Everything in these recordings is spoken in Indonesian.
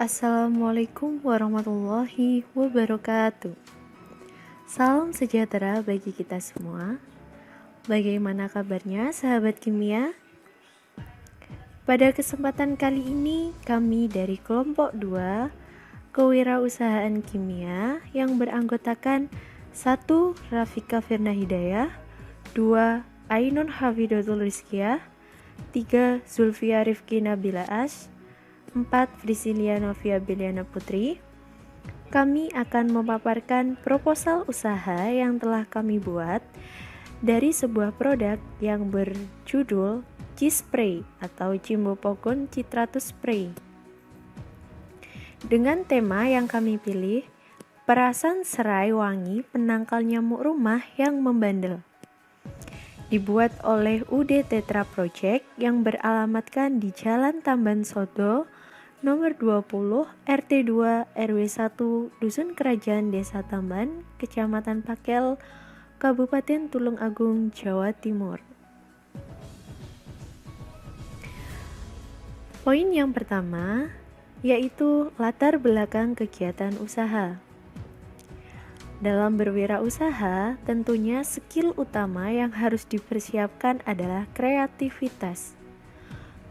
Assalamualaikum warahmatullahi wabarakatuh. Salam sejahtera bagi kita semua. Bagaimana kabarnya sahabat kimia? Pada kesempatan kali ini kami dari kelompok 2 Kewirausahaan Kimia yang beranggotakan 1. Rafika Firna Hidayah, 2. Ainun Hafidatul Rizkiyah, 3. Zulfia Rifki Nabila Ash, 4. Priscilia Novia Biliana Putri. Kami akan memaparkan proposal usaha yang telah kami buat dari sebuah produk yang berjudul Cispray atau Cimbopogon Citratus Spray. Dengan tema yang kami pilih, perasan serai wangi penangkal nyamuk rumah yang membandel. Dibuat oleh UD Tetra Project yang beralamatkan di Jalan Tamban Sodo, nomor 20, RT 2, RW 1, Dusun Kerajaan Desa Tamban, Kecamatan Pakel, Kabupaten Tulung Agung, Jawa Timur. Poin yang pertama yaitu latar belakang kegiatan usaha. Dalam berwirausaha, tentunya skill utama yang harus dipersiapkan adalah kreativitas.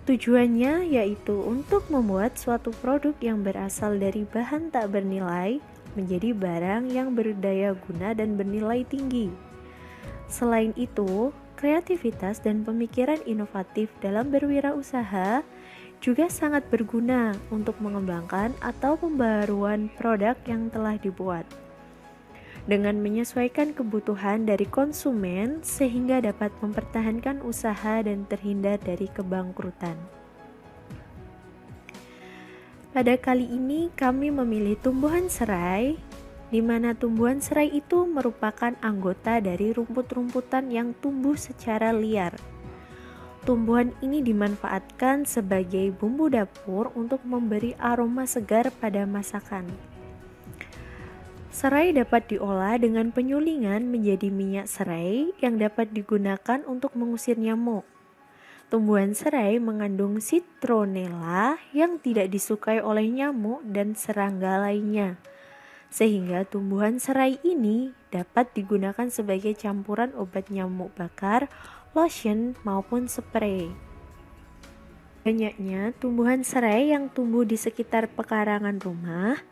Tujuannya yaitu untuk membuat suatu produk yang berasal dari bahan tak bernilai menjadi barang yang berdaya guna dan bernilai tinggi. Selain itu, kreativitas dan pemikiran inovatif dalam berwirausaha juga sangat berguna untuk mengembangkan atau pembaruan produk yang telah dibuat dengan menyesuaikan kebutuhan dari konsumen sehingga dapat mempertahankan usaha dan terhindar dari kebangkrutan. Pada kali ini kami memilih tumbuhan serai, di mana tumbuhan serai itu merupakan anggota dari rumput-rumputan yang tumbuh secara liar. Tumbuhan ini dimanfaatkan sebagai bumbu dapur untuk memberi aroma segar pada masakan. Serai dapat diolah dengan penyulingan menjadi minyak serai yang dapat digunakan untuk mengusir nyamuk. Tumbuhan serai mengandung citronella yang tidak disukai oleh nyamuk dan serangga lainnya, sehingga tumbuhan serai ini dapat digunakan sebagai campuran obat nyamuk bakar, lotion, maupun spray. Banyaknya tumbuhan serai yang tumbuh di sekitar pekarangan rumah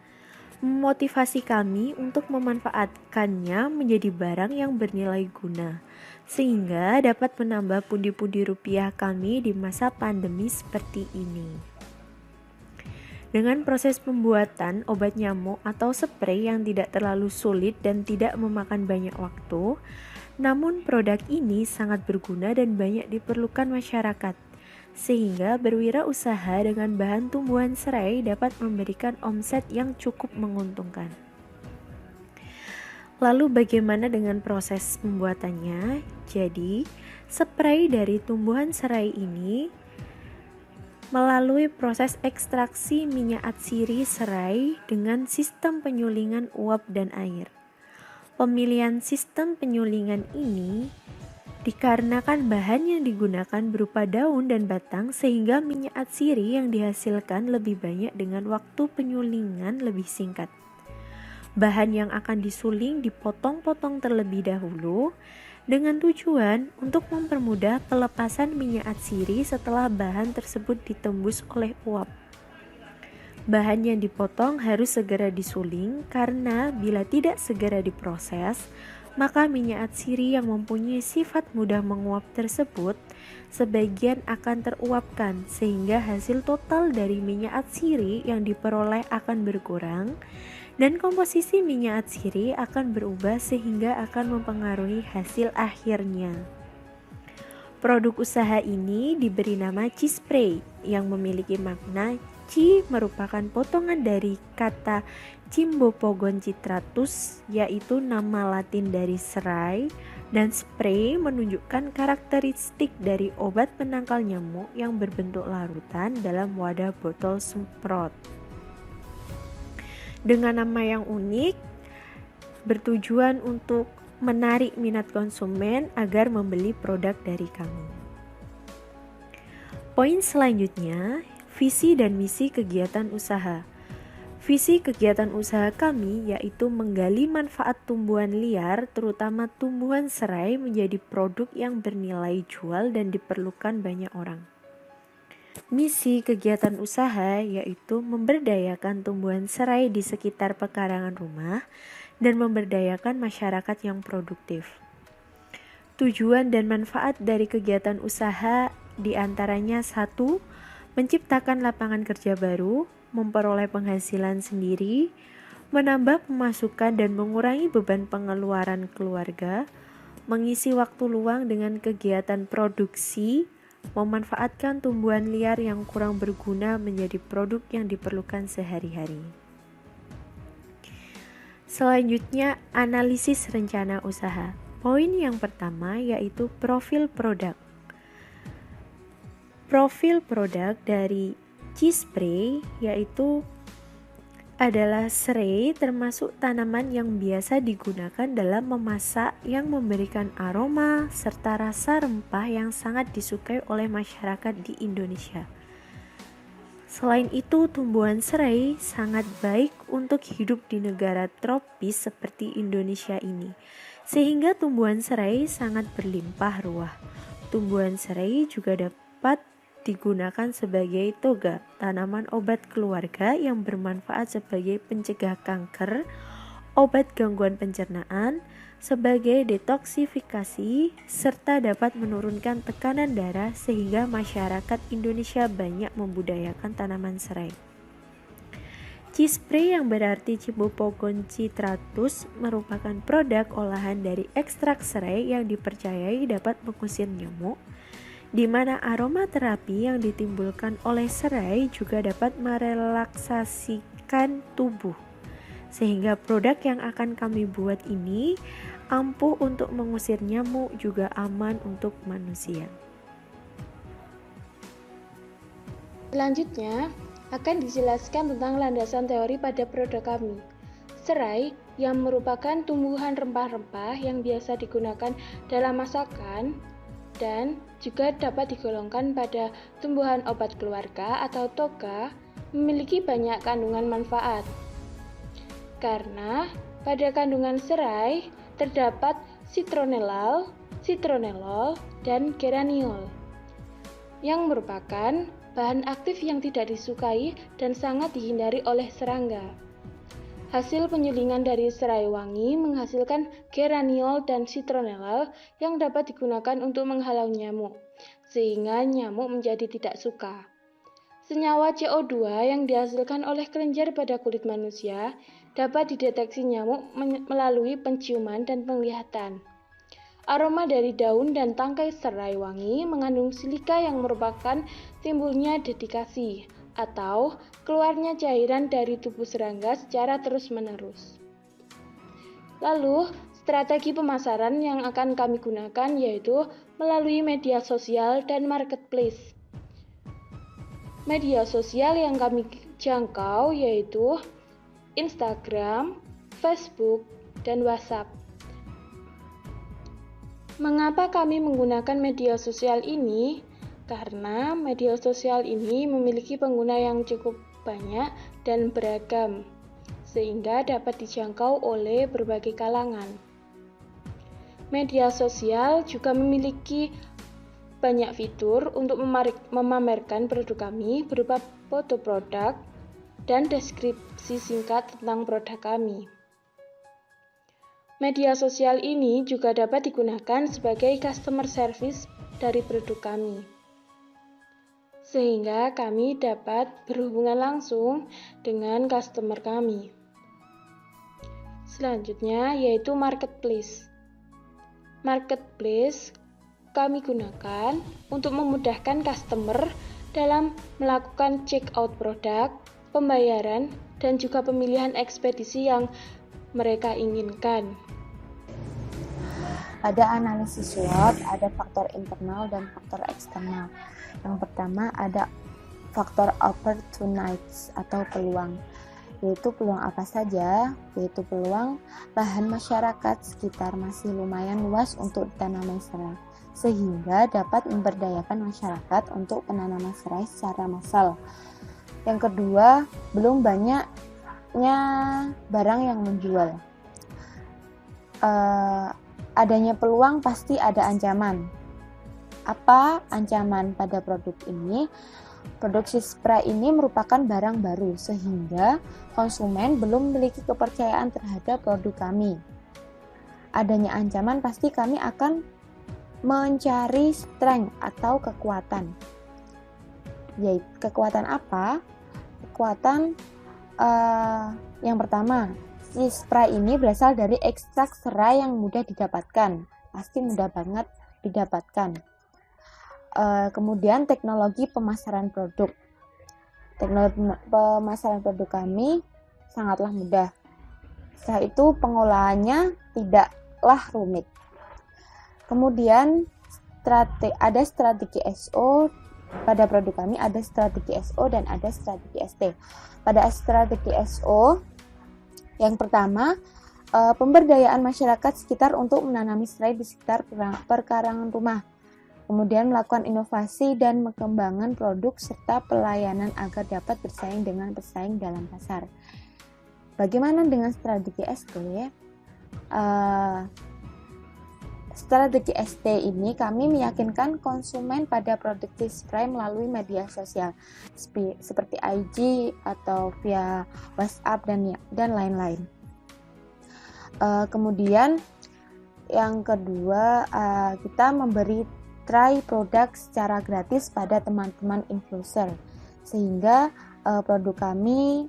memotivasi kami untuk memanfaatkannya menjadi barang yang bernilai guna, sehingga dapat menambah pundi-pundi rupiah kami di masa pandemi seperti ini. Dengan proses pembuatan obat nyamuk atau spray yang tidak terlalu sulit dan tidak memakan banyak waktu, namun produk ini sangat berguna dan banyak diperlukan masyarakat, sehingga berwirausaha dengan bahan tumbuhan serai dapat memberikan omset yang cukup menguntungkan. Lalu bagaimana dengan proses pembuatannya? Jadi, spray dari tumbuhan serai ini melalui proses ekstraksi minyak atsiri serai dengan sistem penyulingan uap dan air. Pemilihan sistem penyulingan ini dikarenakan bahan yang digunakan berupa daun dan batang sehingga minyak atsiri yang dihasilkan lebih banyak dengan waktu penyulingan lebih singkat. Bahan yang akan disuling dipotong-potong terlebih dahulu dengan tujuan untuk mempermudah pelepasan minyak atsiri setelah bahan tersebut ditembus oleh uap. Bahan yang dipotong harus segera disuling karena bila tidak segera diproses, maka minyak atsiri yang mempunyai sifat mudah menguap tersebut sebagian akan teruapkan sehingga hasil total dari minyak atsiri yang diperoleh akan berkurang dan komposisi minyak atsiri akan berubah sehingga akan mempengaruhi hasil akhirnya. Produk usaha ini diberi nama Cispray yang memiliki makna Ci merupakan potongan dari kata Cimbopogon citratus, yaitu nama latin dari serai, dan spray menunjukkan karakteristik dari obat penangkal nyamuk yang berbentuk larutan dalam wadah botol semprot. Dengan nama yang unik, bertujuan untuk menarik minat konsumen agar membeli produk dari kami. Poin selanjutnya, visi dan misi kegiatan usaha. Visi kegiatan usaha kami yaitu menggali manfaat tumbuhan liar, terutama tumbuhan serai, menjadi produk yang bernilai jual dan diperlukan banyak orang. Misi kegiatan usaha yaitu memberdayakan tumbuhan serai di sekitar pekarangan rumah dan memberdayakan masyarakat yang produktif. Tujuan dan manfaat dari kegiatan usaha diantaranya 1. Menciptakan lapangan kerja baru, memperoleh penghasilan sendiri, menambah pemasukan dan mengurangi beban pengeluaran keluarga, mengisi waktu luang dengan kegiatan produksi, memanfaatkan tumbuhan liar yang kurang berguna menjadi produk yang diperlukan sehari-hari. Selanjutnya, analisis rencana usaha. Poin yang pertama yaitu profil produk. Profil produk dari Cispray yaitu adalah serai, termasuk tanaman yang biasa digunakan dalam memasak yang memberikan aroma serta rasa rempah yang sangat disukai oleh masyarakat di Indonesia. Selain itu, tumbuhan serai sangat baik untuk hidup di negara tropis seperti Indonesia ini, sehingga tumbuhan serai sangat berlimpah ruah. Tumbuhan serai juga dapat digunakan sebagai toga, tanaman obat keluarga yang bermanfaat sebagai pencegah kanker, obat gangguan pencernaan, sebagai detoksifikasi, serta dapat menurunkan tekanan darah sehingga masyarakat Indonesia banyak membudayakan tanaman serai. Cispray yang berarti Cibopokon citratus merupakan produk olahan dari ekstrak serai yang dipercayai dapat mengusir nyamuk, di mana aroma terapi yang ditimbulkan oleh serai juga dapat merelaksasikan tubuh. Sehingga produk yang akan kami buat ini ampuh untuk mengusir nyamuk, juga aman untuk manusia. Selanjutnya akan dijelaskan tentang landasan teori pada produk kami. Serai yang merupakan tumbuhan rempah-rempah yang biasa digunakan dalam masakan dan juga dapat digolongkan pada tumbuhan obat keluarga atau toga, memiliki banyak kandungan manfaat. Karena pada kandungan serai terdapat citronellal, citronellol, dan geraniol yang merupakan bahan aktif yang tidak disukai dan sangat dihindari oleh serangga. Hasil penyulingan dari serai wangi menghasilkan geraniol dan citronellal yang dapat digunakan untuk menghalau nyamuk, sehingga nyamuk menjadi tidak suka. Senyawa CO2 yang dihasilkan oleh kelenjar pada kulit manusia dapat dideteksi nyamuk melalui penciuman dan penglihatan. Aroma dari daun dan tangkai serai wangi mengandung silika yang merupakan timbulnya dedikasi atau keluarnya cairan dari tubuh serangga secara terus-menerus. Lalu, strategi pemasaran yang akan kami gunakan yaitu melalui media sosial dan marketplace. Media sosial yang kami jangkau yaitu Instagram, Facebook, dan WhatsApp. Mengapa kami menggunakan media sosial ini? Karena media sosial ini memiliki pengguna yang cukup banyak dan beragam, sehingga dapat dijangkau oleh berbagai kalangan. Media sosial juga memiliki banyak fitur untuk memamerkan produk kami berupa foto produk dan deskripsi singkat tentang produk kami. Media sosial ini juga dapat digunakan sebagai customer service dari produk kami, sehingga kami dapat berhubungan langsung dengan customer kami. Selanjutnya yaitu marketplace. Marketplace kami gunakan untuk memudahkan customer dalam melakukan check out produk, pembayaran, dan juga pemilihan ekspedisi yang mereka inginkan. Ada analisis SWOT, ada faktor internal dan faktor eksternal. Yang pertama ada faktor opportunities atau peluang. Yaitu peluang apa saja? Yaitu peluang lahan masyarakat sekitar masih lumayan luas untuk tanaman serai, sehingga dapat memberdayakan masyarakat untuk penanaman serai secara massal. Yang kedua, belum banyak banyaknya barang yang menjual. Adanya peluang pasti ada ancaman. Apa ancaman pada produk ini? Produk cheese fry ini merupakan barang baru sehingga konsumen belum memiliki kepercayaan terhadap produk kami. Adanya ancaman pasti kami akan mencari strength atau kekuatan. Yaitu kekuatan apa? Kekuatan yang pertama, cheese fry ini berasal dari ekstrak serai yang mudah didapatkan. Pasti mudah banget didapatkan. Kemudian teknologi pemasaran produk. Teknologi pemasaran produk kami sangatlah mudah. Setelah itu pengolahannya tidaklah rumit. Kemudian ada strategi SO. Pada produk kami ada strategi SO dan ada strategi ST. Pada strategi SO, yang pertama, pemberdayaan masyarakat sekitar untuk menanami serai di sekitar perkarangan rumah. Kemudian melakukan inovasi dan pengembangan produk serta pelayanan agar dapat bersaing dengan pesaing dalam pasar. Bagaimana dengan strategi ST? Strategi ST ini kami meyakinkan konsumen pada produk cheese fry melalui media sosial seperti IG atau via WhatsApp dan lain-lain. Kemudian yang kedua, kita memberi try produk secara gratis pada teman-teman influencer sehingga produk kami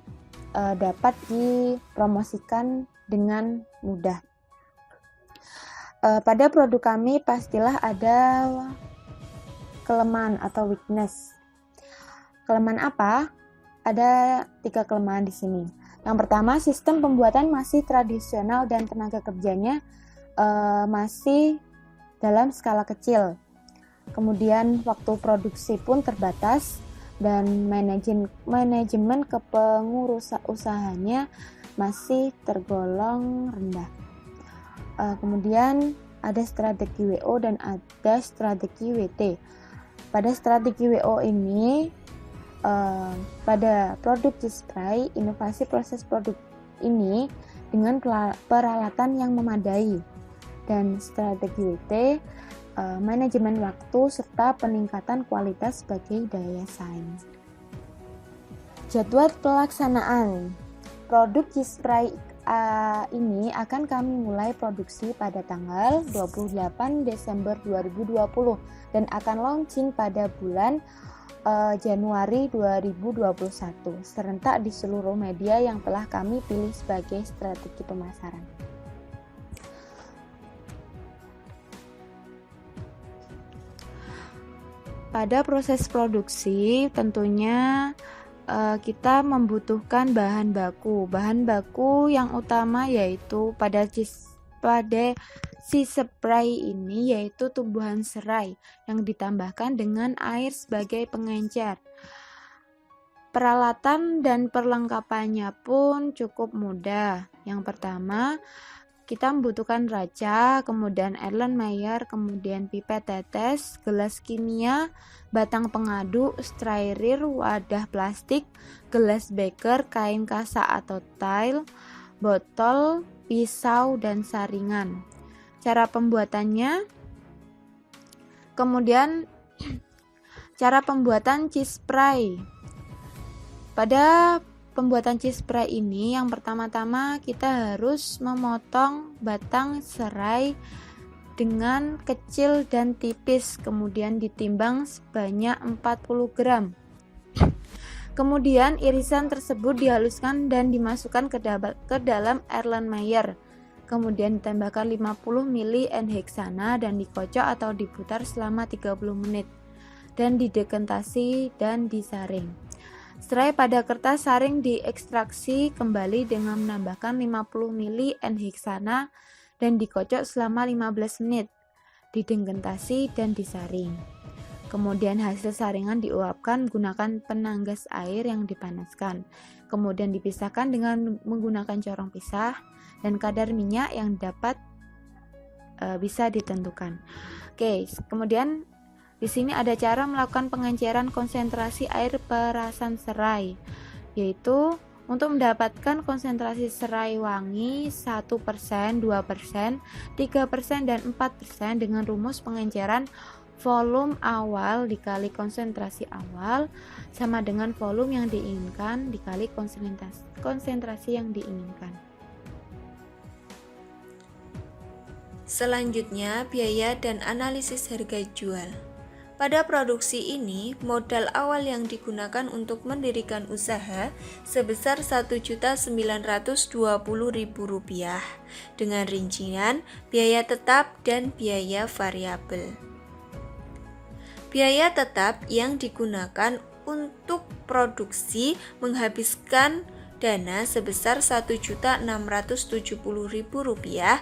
dapat dipromosikan dengan mudah. Pada produk kami pastilah ada kelemahan atau weakness. Kelemahan apa? Ada 3 kelemahan di sini. Yang pertama, sistem pembuatan masih tradisional dan tenaga kerjanya masih dalam skala kecil. Kemudian waktu produksi pun terbatas dan manajemen kepengurusan usahanya masih tergolong rendah. Kemudian ada strategi WO dan ada strategi WT. Pada strategi WO ini, pada produk cheese fry, inovasi proses produk ini dengan peralatan yang memadai. Dan strategi WT, manajemen waktu serta peningkatan kualitas sebagai daya saing. Jadwal pelaksanaan produk cheese fry ini akan kami mulai produksi pada tanggal 28 Desember 2020 dan akan launching pada bulan Januari 2021 serentak di seluruh media yang telah kami pilih sebagai strategi pemasaran. Pada proses produksi tentunya kita membutuhkan bahan baku. Bahan baku yang utama yaitu pada cheese fry ini yaitu tumbuhan serai yang ditambahkan dengan air sebagai pengencer. Peralatan dan perlengkapannya pun cukup mudah. Yang pertama, kita membutuhkan raca, kemudian Erlenmeyer, kemudian pipet tetes, gelas kimia, batang pengaduk, strairir, wadah plastik, gelas beker, kain kasa atau tile, botol, pisau, dan saringan. Cara pembuatannya, kemudian cara pembuatan cheese fry. Pada pembuatan cheese fry ini yang pertama-tama kita harus memotong batang serai dengan kecil dan tipis, kemudian ditimbang sebanyak 40 gram. Kemudian irisan tersebut dihaluskan dan dimasukkan ke dalam Erlenmeyer. Kemudian ditambahkan 50 ml N-heksana dan dikocok atau diputar selama 30 menit dan didekantasi dan disaring. Serai pada kertas saring diekstraksi kembali dengan menambahkan 50 ml N-heksana dan dikocok selama 15 menit, didekantasi dan disaring. Kemudian hasil saringan diuapkan menggunakan penanggas air yang dipanaskan. Kemudian dipisahkan dengan menggunakan corong pisah dan kadar minyak yang dapat bisa ditentukan. Oke, kemudian di sini ada cara melakukan pengenceran konsentrasi air perasan serai, yaitu Untuk mendapatkan konsentrasi serai wangi 1%, 2%, 3%, dan 4% dengan rumus pengenceran volume awal dikali konsentrasi awal sama dengan volume yang diinginkan dikali konsentrasi yang diinginkan. Selanjutnya, biaya dan analisis harga jual. Pada produksi ini, modal awal yang digunakan untuk mendirikan usaha sebesar Rp1.920.000 dengan rincian biaya tetap dan biaya variabel. Biaya tetap yang digunakan untuk produksi menghabiskan dana sebesar Rp1.670.000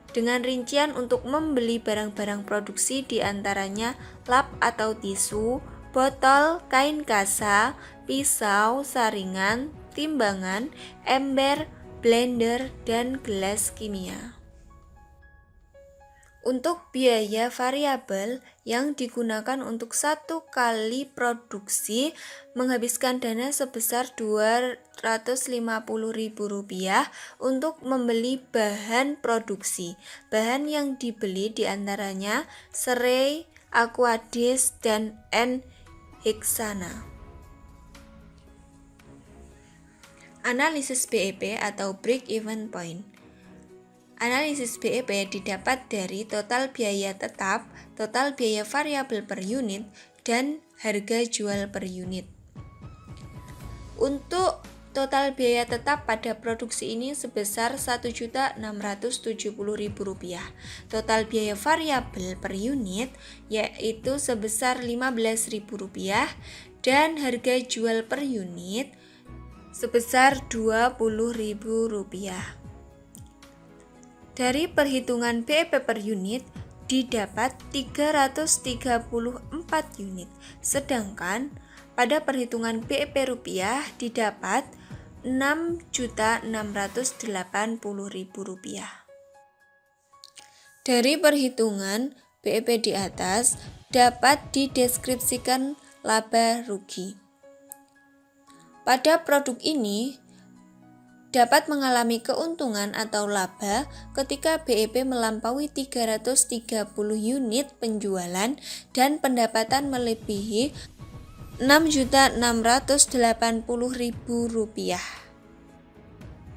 dengan rincian untuk membeli barang-barang produksi diantaranya lap atau tisu, botol, kain kasa, pisau, saringan, timbangan, ember, blender, dan gelas kimia. Untuk biaya variabel yang digunakan untuk satu kali produksi menghabiskan dana sebesar Rp250.000 untuk membeli bahan produksi. Bahan yang dibeli diantaranya serai, aquadis, dan N-hexana. Analisis BEP atau break-even point. Analisis BEP didapat dari total biaya tetap, total biaya variabel per unit, dan harga jual per unit. Untuk total biaya tetap pada produksi ini sebesar Rp1.670.000. Total biaya variabel per unit yaitu sebesar Rp15.000 dan harga jual per unit sebesar Rp20.000. Dari perhitungan BEP per unit didapat 334 unit, sedangkan pada perhitungan BEP rupiah didapat Rp6.680.000. Dari perhitungan BEP di atas dapat dideskripsikan laba rugi. Pada produk ini dapat mengalami keuntungan atau laba ketika BEP melampaui 330 unit penjualan dan pendapatan melebihi Rp6.680.000.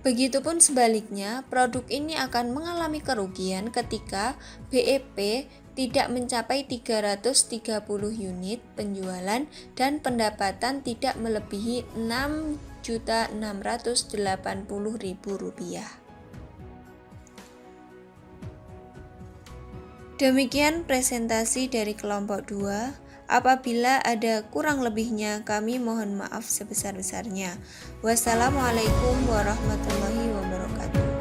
Begitupun sebaliknya, produk ini akan mengalami kerugian ketika BEP tidak mencapai 330 unit penjualan dan pendapatan tidak melebihi Rp6.680.000. Demikian presentasi dari kelompok 2. Apabila ada kurang lebihnya, kami mohon maaf sebesar-besarnya. Wassalamualaikum warahmatullahi wabarakatuh.